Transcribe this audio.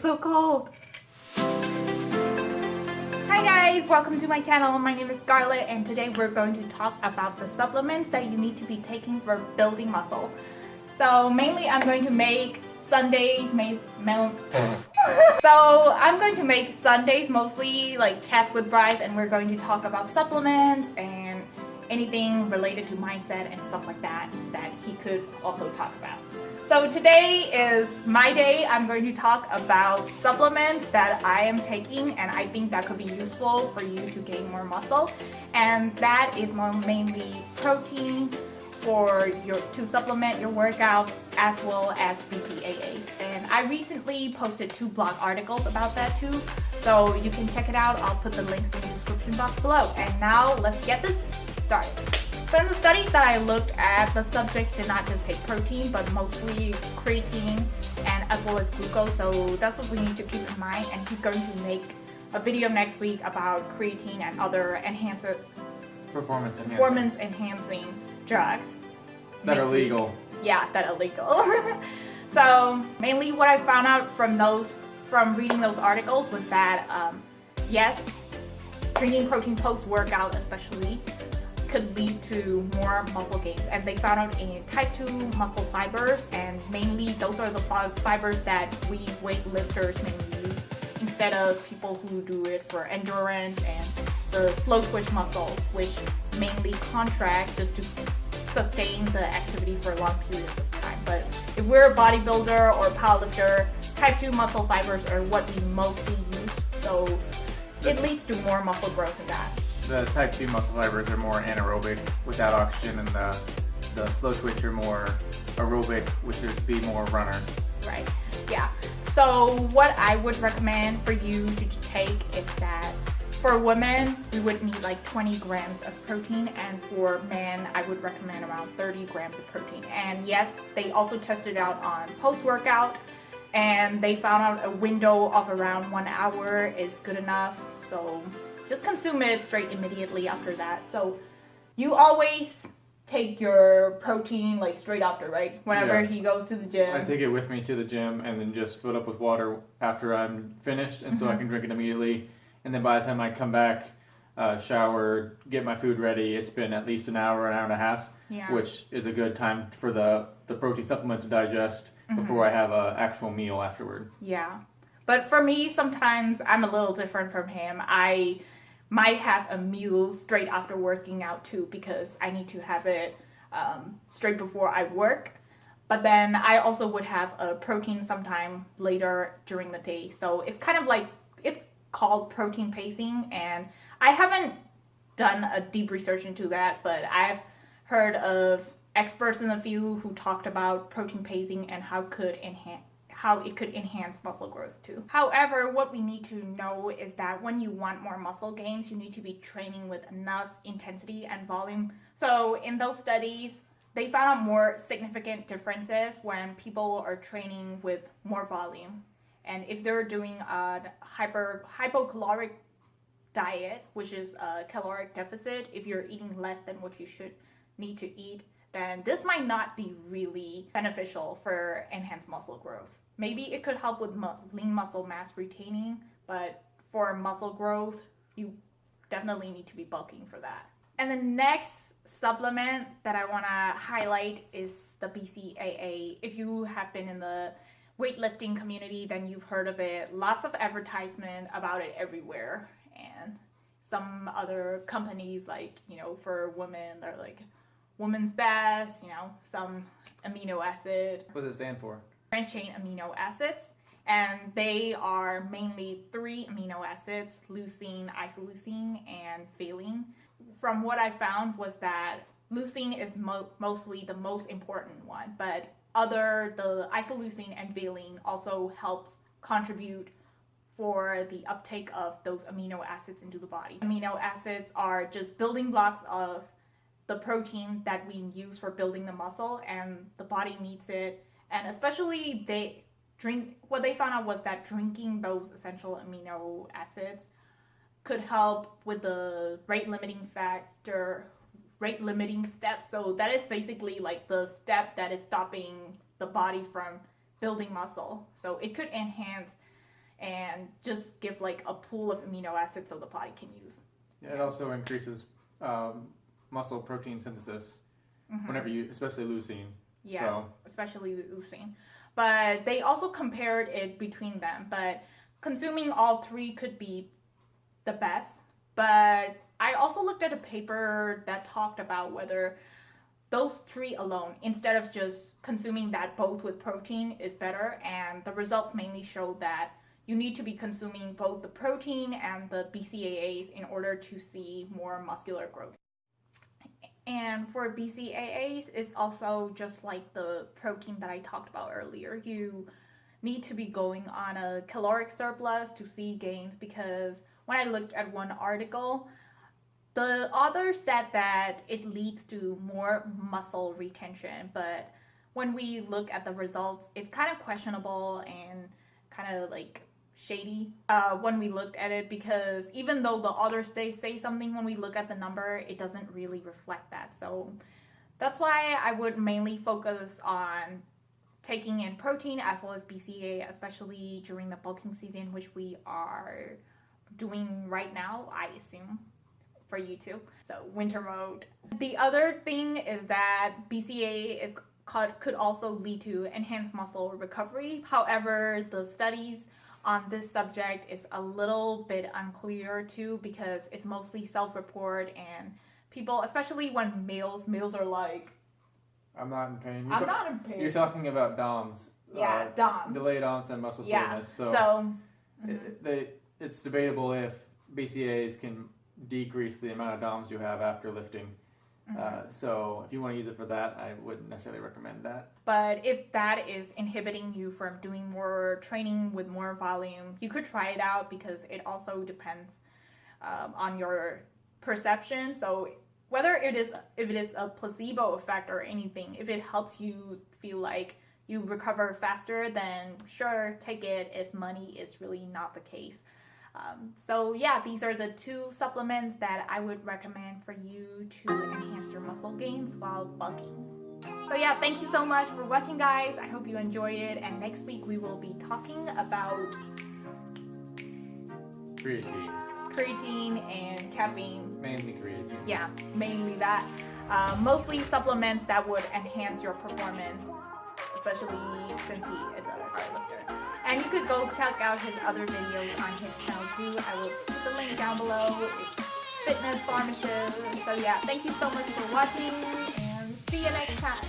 so cold. Hi guys, welcome to my channel. My name is Scarlett and today we're going to talk about the supplements that you need to be taking for building muscle. So mainly I'm going to make Sundays mostly like chats with Bryce, and we're going to talk about supplements and anything related to mindset and stuff like that that he could also talk about. So today is my day. I'm going to talk about supplements that I am taking and I think that could be useful for you to gain more muscle, and that is mainly protein to supplement your workout, as well as BCAAs. And I recently posted 2 blog articles about that too, so you can check it out. I'll put the links in the description box below. And now let's get this started. So in the studies that I looked at, the subjects did not just take protein, but mostly creatine and as well as glucose. So that's what we need to keep in mind. And he's going to make a video next week about creatine and other performance enhancing drugs that are legal. Yeah, that are legal. So mainly what I found out from reading those articles was that yes, drinking protein post workout especially could lead to more muscle gains, and they found out in type 2 muscle fibers, and mainly those are the fibers that we weightlifters mainly use instead of people who do it for endurance, and the slow twitch muscles, which mainly contract just to sustain the activity for long periods of time. But if we're a bodybuilder or powerlifter, type 2 muscle fibers are what we mostly use, so it leads to more muscle growth in that. The type 2 muscle fibers are more anaerobic without oxygen, and the slow twitch are more aerobic, which would be more runners. Right, yeah. So what I would recommend for you to take is that for women, we would need like 20 grams of protein, and for men, I would recommend around 30 grams of protein. And yes, they also tested out on post-workout, and they found out a window of around 1 hour is good enough. So just consume it straight immediately after that. So you always take your protein like straight after, right? Whenever he goes to the gym. I take it with me to the gym and then just fill it up with water after I'm finished, and so I can drink it immediately. And then by the time I come back, shower, get my food ready, it's been at least an hour and a half, which is a good time for the protein supplement to digest before I have an actual meal afterward. Yeah. But for me, sometimes I'm a little different from him. I might have a meal straight after working out too, because I need to have it straight before I work. But then I also would have a protein sometime later during the day. So it's kind of like, it's called protein pacing, and I haven't done a deep research into that, but I've heard of experts in the field who talked about protein pacing and how it could enhance muscle growth too. However, what we need to know is that when you want more muscle gains, you need to be training with enough intensity and volume. So in those studies, they found out more significant differences when people are training with more volume. And if they're doing a hypocaloric diet, which is a caloric deficit, if you're eating less than what you should need to eat, then this might not be really beneficial for enhanced muscle growth. Maybe it could help with lean muscle mass retaining, but for muscle growth, you definitely need to be bulking for that. And the next supplement that I want to highlight is the BCAA. If you have been in the weightlifting community, then you've heard of it. Lots of advertisement about it everywhere, and some other companies, like, you know, for women, they're like woman's best, you know, some amino acid. What does it stand for? Branched chain amino acids, and they are mainly 3 amino acids: leucine, isoleucine, and valine. From what I found was that leucine is mostly the most important one, but the isoleucine and valine also helps contribute for the uptake of those amino acids into the body. Amino acids are just building blocks of the protein that we use for building the muscle, and the body needs it. And especially what they found out was that drinking those essential amino acids could help with the rate limiting step. So that is basically like the step that is stopping the body from building muscle. So it could enhance and just give like a pool of amino acids so the body can use. Yeah, it also increases muscle protein synthesis whenever you, especially leucine. Yeah, so. especially leucine. But they also compared it between them. But consuming all three could be the best. But I also looked at a paper that talked about whether those three alone, instead of just consuming that both with protein, is better. And the results mainly showed that you need to be consuming both the protein and the BCAAs in order to see more muscular growth. And for BCAAs, it's also just like the protein that I talked about earlier. You need to be going on a caloric surplus to see gains, because when I looked at one article, the author said that it leads to more muscle retention, but when we look at the results, it's kind of questionable and kind of like shady when we looked at it, because even though the authors they say something, when we look at the number, it doesn't really reflect that. So that's why I would mainly focus on taking in protein as well as BCA, especially during the bulking season, which we are doing right now, I assume, for you too. So winter mode. The other thing is that BCA could also lead to enhanced muscle recovery. However, the studies on this subject is a little bit unclear too, because it's mostly self-report, and people, especially when males are like, I'm not in pain. I'm not in pain. You're talking about DOMS. Yeah, DOMS. Delayed onset muscle soreness. So it's debatable if BCAAs can decrease the amount of DOMS you have after lifting. So if you want to use it for that, I wouldn't necessarily recommend that. But if that is inhibiting you from doing more training with more volume, you could try it out, because it also depends on your perception. So whether if it is a placebo effect or anything, if it helps you feel like you recover faster, then sure, take it, if money is really not the case. So yeah, these are the two supplements that I would recommend for you to enhance your muscle gains while bulking. So yeah, thank you so much for watching, guys. I hope you enjoy it, and next week we will be talking about creatine and caffeine. Mainly creatine. Yeah, mainly that. Mostly supplements that would enhance your performance, especially since he is a powerlifter. And you could go check out his other videos on his channel too. I will put the link down below. It's fitness pharmacist. So yeah, thank you so much for watching, and see you next time.